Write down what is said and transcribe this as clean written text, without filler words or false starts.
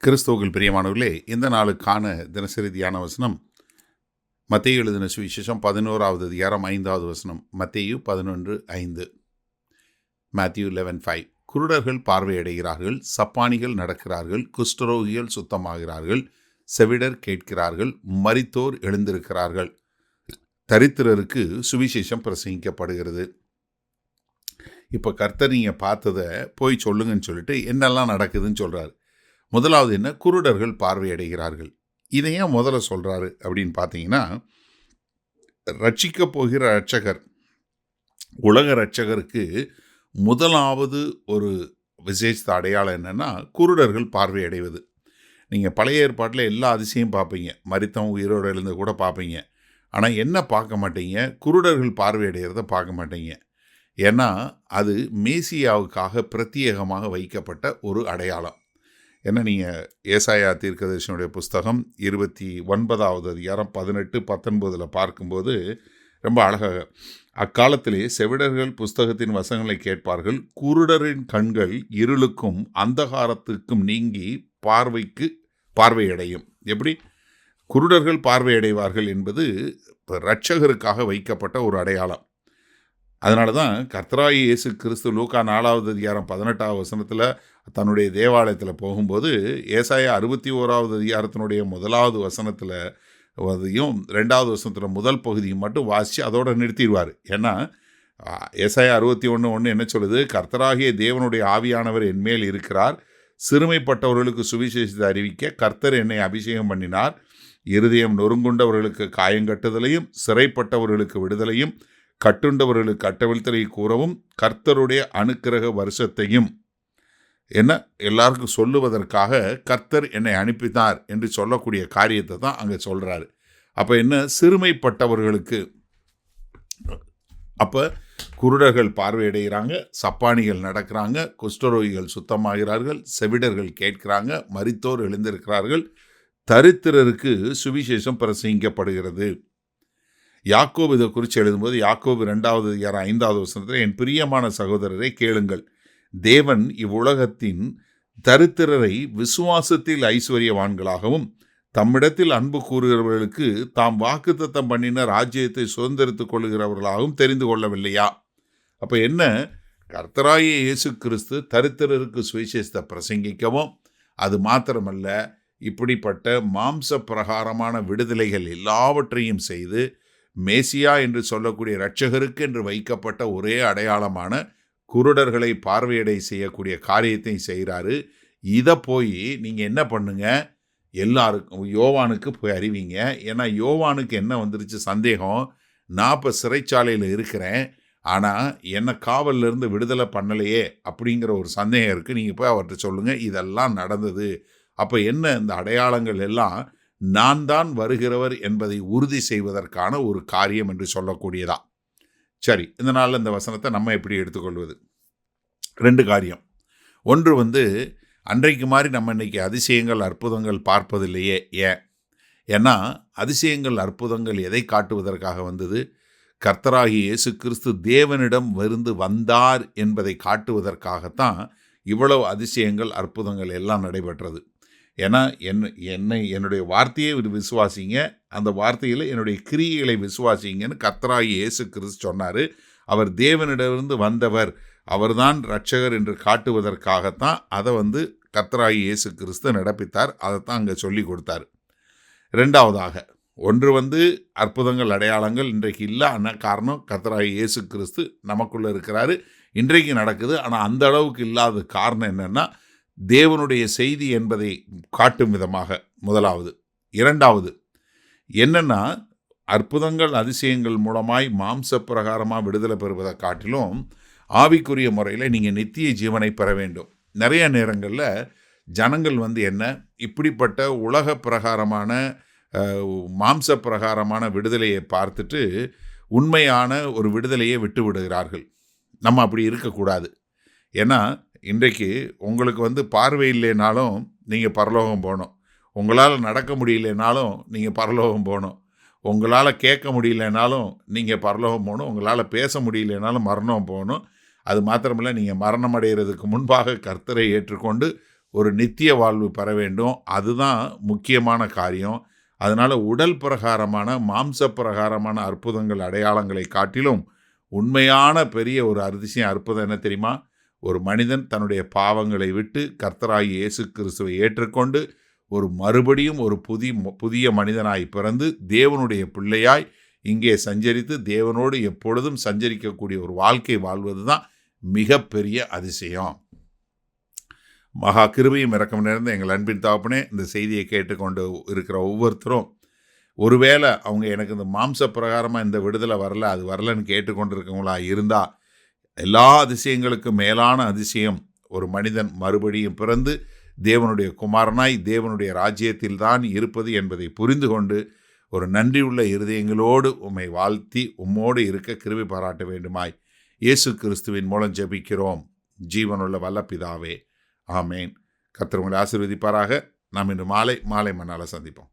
கிறிஸ்துவுக்குள் பிரியமானவர்களே, இந்த நாளுக்கான தினசரி தியான வசனம் மத்தேயு எழுதின சுவிசேஷம் 11வது அதிகாரம் 5வது வசனம். மத்தேயு 11:5. மேத்யூ 11:5. குருடர்கள் பார்வையடைகிறார்கள், சப்பானிகள் நடக்கிறார்கள், குஷ்டரோகிகள் சுத்தமாகிறார்கள், செவிடர் கேட்கிறார்கள், மரித்தோர் எழுந்திருக்கிறார்கள், தரித்திரருக்கு சுவிசேஷம் பிரசங்கிக்கப்படுகிறது. இப்போ கர்த்தர் நீங்கள் பார்த்ததை போய் சொல்லுங்கன்னு சொல்லிட்டு என்னெல்லாம் நடக்குதுன்னு சொல்கிறார். முதலாவது என்ன? குருடர்கள் பார்வையடைகிறார்கள். இதை ஏன் முதல்ல சொல்கிறாரு அப்படின்னு பார்த்தீங்கன்னா, ரட்சிக்க போகிற ரட்சகர், உலக ரட்சகருக்கு முதலாவது ஒரு விசேஷ அடையாளம் என்னென்னா குருடர்கள் பார்வையடைவது. நீங்கள் பழைய ஏற்பாட்டில் எல்லா அதிசயம் பார்ப்பீங்க, மரித்தவன் உயிரோடு எழுந்து கூட பார்ப்பீங்க. ஆனால் என்ன பார்க்க மாட்டீங்க? குருடர்கள் பார்வையடைகிறத பார்க்க மாட்டீங்க. ஏன்னா அது மேசியாவுக்காக பிரத்யேகமாக வைக்கப்பட்ட ஒரு அடையாளம். ஏன்னா நீங்கள் ஏசாயா தீர்க்கதரிசனுடைய புஸ்தகம் 29வது அதிகாரம் 18-19 பார்க்கும்போது ரொம்ப அழகாக, அக்காலத்திலே செவிடர்கள் புஸ்தகத்தின் வசனங்களை கேட்பார்கள், குருடரின் கண்கள் இருளுக்கும் அந்தகாரத்துக்கும் நீங்கி பார்வையடையும். எப்படி குருடர்கள் பார்வையடைவார்கள் என்பது இரட்சகருக்காக வைக்கப்பட்ட ஒரு அடையாளம். அதனால தான் கர்த்தராகிய இயேசு கிறிஸ்து லூக்கா 4வது அதிகாரம் 18வது வசனத்தில் தன்னுடைய தேவாலயத்தில் போகும்போது ஏசாயா 61வது அதிகாரத்தினுடைய 1வது வசனத்தில் அதையும் 2வது வசனத்தில் முதல் பகுதியும் மட்டும் வாசித்து அதோடு நிறுத்திடுவார். ஏன்னா ஏசாயா 61:1 என்ன சொல்லுது? கர்த்தராகிய தேவனுடைய ஆவியானவர் என்மேல் இருக்கிறார், சிறுமைப்பட்டவர்களுக்கு சுவிசேஷத்தை அறிவிக்க கர்த்தர் என்னை அபிஷேகம் பண்ணினார், இருதயம் நொறுங்குண்டவர்களுக்கு காயங்கட்டுதலையும் சிறைப்பட்டவர்களுக்கு விடுதலையும் கட்டுண்டவர்களுக்கு கட்டவிழ்த்தலை கூறவும் கர்த்தருடைய அனுக்கிரக வருஷத்தையும் என்ன எல்லாருக்கும் சொல்லுவதற்காக கர்த்தர் என்னை அனுப்பினார் என்று சொல்லக்கூடிய காரியத்தை தான் அங்கே சொல்கிறாரு. அப்போ என்ன? சிறுமைப்பட்டவர்களுக்கு. அப்போ குருடர்கள் பார்வையடைகிறாங்க, சப்பானிகள் நடக்கிறாங்க, குஷ்டரோகிகள் சுத்தமாகிறார்கள், செவிடர்கள் கேட்கிறாங்க, மரித்தோர் எழுந்திருக்கிறார்கள், தரித்திரருக்கு சுவிசேஷம் பிரசங்கிக்கப்படுகிறது. யாக்கோபு இதை குறித்து எழுதும்போது யாக்கோபு 2வது அதிகாரம் 5வது வசனத்தில், என் பிரியமான சகோதரரை கேளுங்கள், தேவன் இவ்வுலகத்தின் தரித்திரரை விசுவாசத்தில் ஐஸ்வர்யவான்களாகவும் தம்மிடத்தில் அன்பு கூறுகிறவர்களுக்கு தாம் வாக்குத்தத்தம் பண்ணின ராஜ்யத்தை சுதந்திரித்துக் கொள்ளுகிறவர்களாகவும் தெரிந்து கொள்ளவில்லையா? அப்போ என்ன? கர்த்தராகிய இயேசு கிறிஸ்து தரித்திரருக்கு சுவிசேஷத்தை பிரசங்கிக்கவும், அது மாத்திரமல்ல, இப்படிப்பட்ட மாம்ச பிரகாரமான விடுதலைகள் எல்லாவற்றையும் செய்து மேசியா என்று சொல்லக்கூடிய இரட்சகருக்கு என்று வைக்கப்பட்ட ஒரே அடையாளமான குருடர்களை பார்வையடை செய்யக்கூடிய காரியத்தை செய்கிறாரு. இதை போய் நீங்கள் என்ன பண்ணுங்க? எல்லாருக்கும் யோவானுக்கு போய் அறிவிங்க. ஏன்னா யோவானுக்கு என்ன வந்துருச்சு சந்தேகம்? நான் இப்போ சிறைச்சாலையில் இருக்கிறேன், ஆனால் என்னை காவலிருந்து விடுதலை பண்ணலையே அப்படிங்கிற ஒரு சந்தேகம் இருக்குது. நீங்கள் போய் அவர்கிட்ட சொல்லுங்கள் இதெல்லாம் நடந்தது. அப்போ என்ன? இந்த அடையாளங்கள் எல்லாம் நான் தான் வருகிறவர் என்பதை உறுதி செய்வதற்கான ஒரு காரியம் என்று சொல்லக்கூடியதா. சரி, இந்த நாளில் இந்த வசனத்தை நம்ம எப்படி எடுத்துக்கொள்வது? 2 காரியம். ஒன்று அன்றைக்கு மாதிரி நம்ம இன்றைக்கி அதிசயங்கள் அற்புதங்கள் பார்ப்பதில்லையே. ஏன்னா அதிசயங்கள் அற்புதங்கள் எதை காட்டுவதற்காக வந்தது? கர்த்தராகிய இயேசு கிறிஸ்து தேவனிடம் வந்தார் என்பதை காட்டுவதற்காகத்தான் இவ்வளவு அதிசயங்கள் அற்புதங்கள் எல்லாம் நடைபெற்றது. ஏன்னா என்னுடைய வார்த்தையை விசுவாசிங்க, அந்த வார்த்தையில் என்னுடைய கிரியைகளை விசுவாசிங்கன்னு கர்த்தராகிய இயேசு கிறிஸ்து சொன்னார். அவர் தேவனிடமிருந்து வந்தவர், அவர்தான் இரட்சகர் என்று காட்டுவதற்காகத்தான் அதை கர்த்தராகிய இயேசு கிறிஸ்து நடப்பித்தார். அதைத்தான் அங்கே சொல்லி கொடுத்தார். 2வதாக, ஒன்று அற்புதங்கள் அடையாளங்கள் இன்றைக்கு இல்லை. ஆனால் காரணம் கர்த்தராகிய இயேசு கிறிஸ்து நமக்குள்ளே இருக்கிறாரு, இன்றைக்கு நடக்குது. ஆனால் அந்த அளவுக்கு இல்லாத காரணம் என்னென்னா தேவனுடைய செய்தி என்பதை காட்டும் விதமாக. முதலாவது. 2வது என்னென்னா, அற்புதங்கள் அதிசயங்கள் மூலமாய் மாம்ச பிரகாரமாக விடுதலை பெறுவதை காட்டிலும் ஆவிக்குரிய முறையில் நீங்கள் நித்திய ஜீவனை பெற வேண்டும். நிறைய நேரங்களில் ஜனங்கள் என்ன இப்படிப்பட்ட உலக பிரகாரமான மாம்ச பிரகாரமான விடுதலையை பார்த்துட்டு உண்மையான ஒரு விடுதலையை விட்டு விடுகிறார்கள். நம்ம அப்படி இருக்கக்கூடாது. ஏன்னா இன்றைக்கு உங்களுக்கு பார்வை இல்லைனாலும் நீங்கள் பரலோகம் போகணும், உங்களால் நடக்க முடியலைனாலும் நீங்கள் பரலோகம் போகணும், உங்களால் கேட்க முடியலைனாலும் நீங்கள் பரலோகம் போகணும், உங்களால் பேச முடியலைனாலும் மரணம் போகணும். அது மாத்திரமில்லை, நீங்கள் மரணம் அடைகிறதுக்கு முன்பாக கர்த்தரை ஏற்றுக்கொண்டு ஒரு நித்திய வாழ்வு பெற வேண்டும். அதுதான் முக்கியமான காரியம். அதனால் உடல் பிரகாரமான மாம்ச பிரகாரமான அற்புதங்கள் அடையாளங்களை காட்டிலும் உண்மையான பெரிய ஒரு அதிசயம் அற்புதம் என்ன தெரியுமா? ஒரு மனிதன் தன்னுடைய பாவங்களை விட்டு கர்த்தராகிய இயேசு கிறிஸ்துவை ஏற்றுக்கொண்டு ஒரு மறுபடியும் ஒரு புதிய மனிதனாய் பிறந்து தேவனுடைய பிள்ளையாய் இங்கே சஞ்சரித்து தேவனோடு எப்பொழுதும் சஞ்சரிக்கக்கூடிய ஒரு வாழ்க்கை வாழ்வது தான் மிகப்பெரிய அதிசயம். மகா கிருபையும் இரக்கம் நிறைந்த எங்கள் அன்பின் தகப்பனே, இந்த செய்தியை கேட்டுக்கொண்டு இருக்கிற ஒவ்வொருத்தரும் ஒருவேளை அவங்க எனக்கு இந்த மாம்ச பிரகாரமாக இந்த விடுதலை வரல, அது வரலன்னு கேட்டுக்கொண்டிருக்கவங்களா இருந்தால், எல்லா அதிசயங்களுக்கும் மேலான அதிசயம் ஒரு மனிதன் மறுபடியும் பிறந்து தேவனுடைய குமாரனாய் தேவனுடைய ராஜ்யத்தில் தான் இருப்பது என்பதை புரிந்து கொண்டு ஒரு நன்றியுள்ள இருதயங்களோடு உம்மை வாழ்த்தி உம்மோடு இருக்க கிருபை பாராட்ட வேண்டுமாய் இயேசு கிறிஸ்துவின் மூலம் ஜெபிக்கிறோம் ஜீவனுள்ள வல்ல பிதாவே, ஆமேன். கர்த்தர் உங்களை ஆசீர்வதிப்பாராக. நாம் இன்று மாலை மண்ணால் சந்திப்போம்.